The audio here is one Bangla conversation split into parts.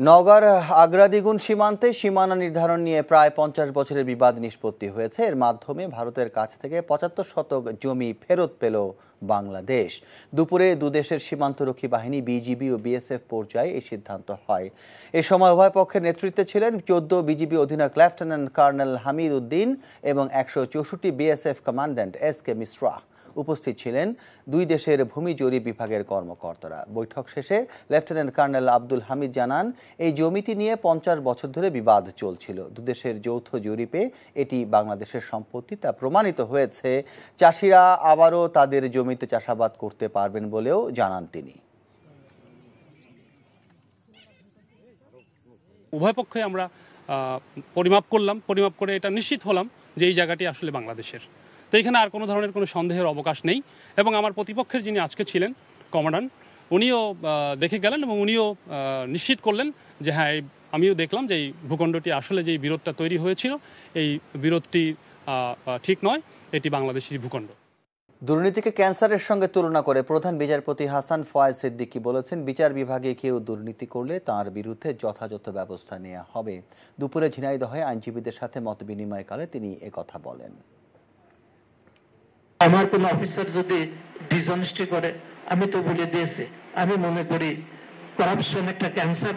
নওগাঁর আগ্রাদিগুন সীমান্তে সীমানা নির্ধারণ নিয়ে প্রায় 50 বছরের বিবাদ নিষ্পত্তি হয়েছে। এর মাধ্যমে ভারতের কাছ থেকে 75 শতক জমি ফেরত পেল বাংলাদেশ। দুপুরে দুদেশের সীমান্তরক্ষী বাহিনী বিজিবি ও বিএসএফ পর্যায়ে এই সিদ্ধান্ত হয়। এ সময় উভয় পক্ষের নেতৃত্বে ছিলেন 14 বিজিবি অধিনায়ক লেফটেন্যান্ট কর্নেল হামিদ উদ্দিন এবং 164 বিএসএফ কমান্ড্যান্ট এসকে মিশ্রা। উপস্থিত ছিলেন দুই দেশের ভূমি জরিপ বিভাগের কর্মকর্তারা। বৈঠক শেষে লেফটেন্যান্ট কর্নেল আব্দুল হামিদ জানান, এই জমিটি নিয়ে 50 বছর ধরে বিবাদ চলছিল। দুদেশের যৌথ জরিপে এটি বাংলাদেশের সম্পত্তি তা প্রমাণিত হয়েছে। চাষিরা আবারও তাদের জমিতে চাষাবাদ করতে পারবেন বলেও জানান তিনি। উভয় পক্ষে আমরা পরিমাপ করলাম, পরিমাপ করে এটা নিশ্চিত হলাম যে এই জায়গাটি আসলে বাংলাদেশের। তো এখানে আর কোনো ধরনের কোনো সন্দেহের অবকাশ নেই। এবং আমার প্রতিপক্ষের যিনি আজকে ছিলেন কমান্ডান্ট, উনিও দেখে গেলেন এবং উনিও নিশ্চিত করলেন যে হ্যাঁ, আমিও দেখলাম যে এই ভূখণ্ডটি আসলে যে বিরোধটা তৈরি হয়েছিল, এই বিরোধটি ঠিক নয়, এটি বাংলাদেশের ভূখণ্ড। দুর্নীতিকে ক্যান্সারের সঙ্গে তুলনা করে প্রধান বিচারপতি হাসান ফয়েজ সিদ্দিকী বলেছেন, বিচার বিভাগে কেউ দুর্নীতি করলে তার বিরুদ্ধে যথাযথ ব্যবস্থা নেওয়া হবে। দুপুরে ঝিনাইদহে আইনজীবীদের সাথে মত বিনিময়কালে তিনি একথা বলেন। আমার কোন অফিসার যদি ডিসঅনেস্টি করে, আমি তো বলে দিয়েছি, আমি মনে করি করাপশন একটা ক্যান্সার।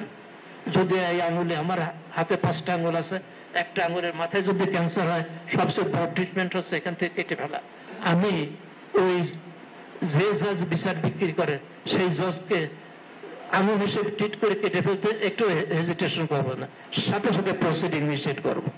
যদি এই আঙুলে, আমার হাতে 5টা আঙুল আছে, একটা আঙুলের মাথায় যদি ক্যান্সার হয়, সবচেয়ে বড় ট্রিটমেন্ট হচ্ছে এখান থেকে কেটে ফেলা। আমি ওই যে জজ বিচার বিক্রি করে সেই জজকে আঙুল হিসেবে ট্রিট করে কেটে ফেলতে একটু হেজিটেশন করবো না, সাথে সাথে প্রসিডিং ইনিশিয়েট করবো।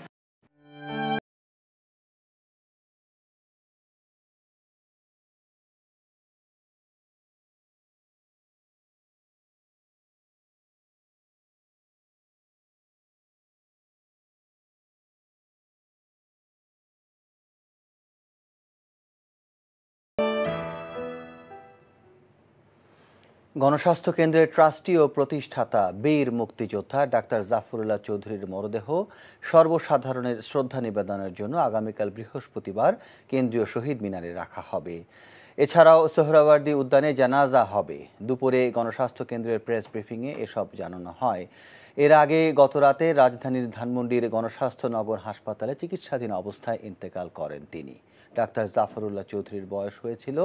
গণস্বাস্থ্য কেন্দ্রের ট্রাস্টি ও প্রতিষ্ঠাতা বীর মুক্তিযোদ্ধা ডাক্তার জাফরুল্লাহ চৌধুরীর মরদেহ সর্বসাধারণের শ্রদ্ধা নিবেদনের জন্য আগামীকাল বৃহস্পতিবার কেন্দ্রীয় শহীদ মিনারে রাখা হবে। এছাড়াও সোহরাওয়ার্দী উদ্যানে জানাজা হবে। দুপুরে গণস্বাস্থ্য কেন্দ্রের প্রেস ব্রিফিংয়ে এসব জানানো হয়। এর আগে গতরাতে রাজধানীর ধানমন্ডির গণস্বাস্থ্য নগর হাসপাতালে চিকিৎসাধীন অবস্থায় ইন্তেকাল করেন তিনি। ডাক্তার জাফরুল্লাহ চৌধুরীর বয়স হয়েছিল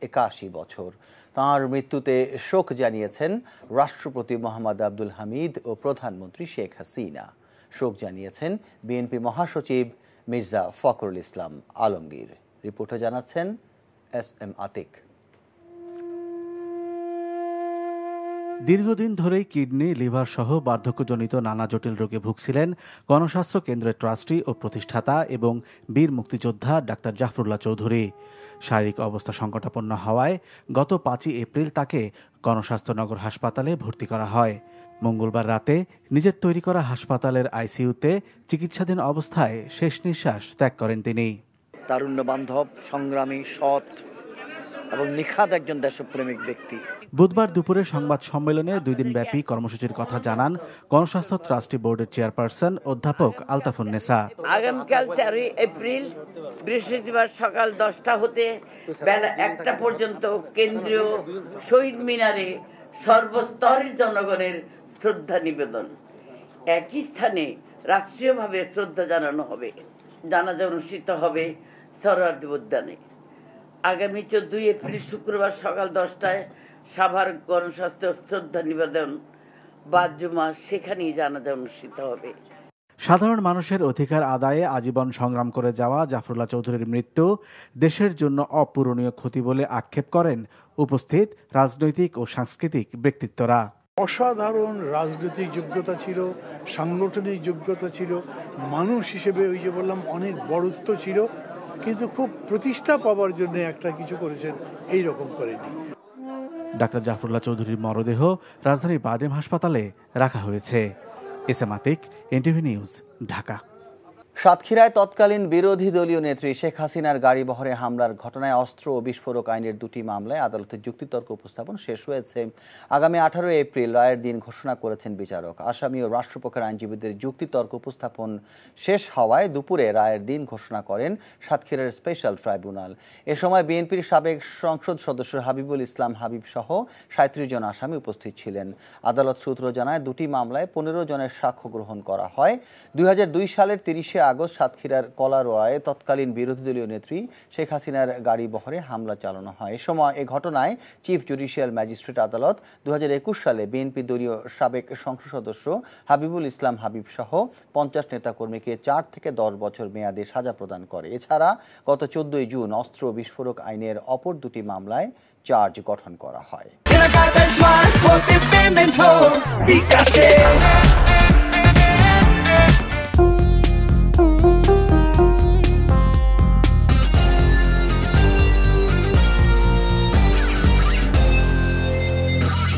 81 বছর। তাঁর মৃত্যুতে শোক জানিয়েছেন রাষ্ট্রপতি মোহাম্মদ আব্দুল হামিদ ও প্রধানমন্ত্রী শেখ হাসিনা। শোক জানিয়েছেন বিএনপি মহাসচিব মির্জা ফখরুল ইসলাম আলমগীর। রিপোর্টে জানাচ্ছেন SM আতিক। দীর্ঘদিন ধরেই কিডনি, লিভার সহ বার্ধক্যজনিত নানা জটিল রোগে ভুগছিলেন গণস্বাস্থ্য কেন্দ্রের ট্রাস্টি ও প্রতিষ্ঠাতা এবং বীর মুক্তিযোদ্ধা ডাক্তার জাফরুল্লাহ চৌধুরী। শারীরিক অবস্থা সংকটাপন্ন হওয়ায় গত 5 এপ্রিল তাকে গণস্বাস্থ্য নগর হাসপাতালে ভর্তি করা হয়। মঙ্গলবার রাতে নিজের তৈরি করা হাসপাতালের আইসিইউতে চিকিৎসাধীন অবস্থায় শেষ নিঃশ্বাস ত্যাগ করেন তিনি। তারুণ্য বান্ধব, সংগ্রামী, সৎ এবং নিখাদ একজন দেশপ্রেমিক ব্যক্তি। বুধবার দুপুরে সংবাদ সম্মেলনে 2 দিনব্যাপী কর্মসূচির কথা জানান গণস্বাস্থ্য ট্রাস্টি বোর্ডের চেয়ারপারসন অধ্যাপক আলতাফুন্নেসা। আগামীকাল 13 এপ্রিল বৃহস্পতিবার সকাল 10টা হতে বেলা 1টা পর্যন্ত কেন্দ্রীয় শহীদ মিনারে সর্বস্তরের জনগণের শ্রদ্ধা নিবেদন। একই স্থানে রাষ্ট্রীয়ভাবে শ্রদ্ধা জানানো হবে। জানাজা অনুষ্ঠিত হবে সোহরাওয়ার্দী উদ্যানে। আগামী 14 এপ্রিল শুক্রবার সকাল 10টায় সাভার গণস্বাস্থ্য শ্রদ্ধা নিবেদন বাদ-জুমা, সেখানেই জানাজা অনুষ্ঠিত হবে। সাধারণ মানুষের অধিকার আদায়ে আজীবন সংগ্রাম করে যাওয়া জাফরুল্লাহ চৌধুরীর মৃত্যু দেশের জন্য অপূরণীয় ক্ষতি বলে আক্ষেপ করেন উপস্থিত রাজনৈতিক ও সাংস্কৃতিক ব্যক্তিত্বরা। অসাধারণ রাজনৈতিক যোগ্যতা ছিল, সাংগঠনিক যোগ্যতা ছিল, মানুষ হিসেবে ওই যে বললাম অনেক বড়ত্ব ছিল, কিন্তু খুব প্রতিষ্ঠা পাওয়ার জন্য একটা কিছু করেছেন, এই রকম করেনি। ডাক্তার জাফরুল্লাহ চৌধুরীর মরদেহ রাজধানীর বারডেম হাসপাতালে রাখা হয়েছে। SM আতিক, NTV নিউজ, ঢাকা। সাতক্ষীরায় তৎকালীন বিরোধী দলীয় নেত্রী শেখ হাসিনার গাড়িবহরে হামলার ঘটনায় অস্ত্র ও বিস্ফোরক আইনের দুটি মামলায় আদালতে যুক্তিতর্ক উপস্থাপন শেষ হয়েছে। আগামী 18 এপ্রিল রায়ের দিন ঘোষণা করেছেন বিচারক। আসামি ও রাষ্ট্রপক্ষের আইনজীবীদের যুক্তিতর্ক উপস্থাপন শেষ হওয়ায় দুপুরে রায়ের দিন ঘোষণা করেন সাতক্ষীরার স্পেশাল ট্রাইব্যুনাল। এ সময় বিএনপির সাবেক সংসদ সদস্য হাবিবুল ইসলাম হাবিব সহ 37 জন আসামি উপস্থিত ছিলেন। আদালত সূত্র জানায় দুটি মামলায় 15 জনের সাক্ষ্য গ্রহণ করা হয়। 2002 সালের 30 আগস্ট সাতক্ষীরার কলারোয়ায় তৎকালীন বিরোধী দলীয় নেত্রী শেখ হাসিনার গাড়িবহরে হামলা চালানো হয়। এ ঘটনায় চিফ জুডিশিয়াল ম্যাজিস্ট্রেট আদালত 2021 সালে বিএনপি দলীয় সাবেক সংসদ সদস্য হাবিবুল ইসলাম হাবিব সহ 50 নেতাকর্মীকে 4 থেকে 10 বছর মেয়াদে সাজা প্রদান করে। এছাড়া গত 14 জুন অস্ত্র বিস্ফোরক আইনের অপর দুটি মামলায় চার্জ গঠন করা হয়।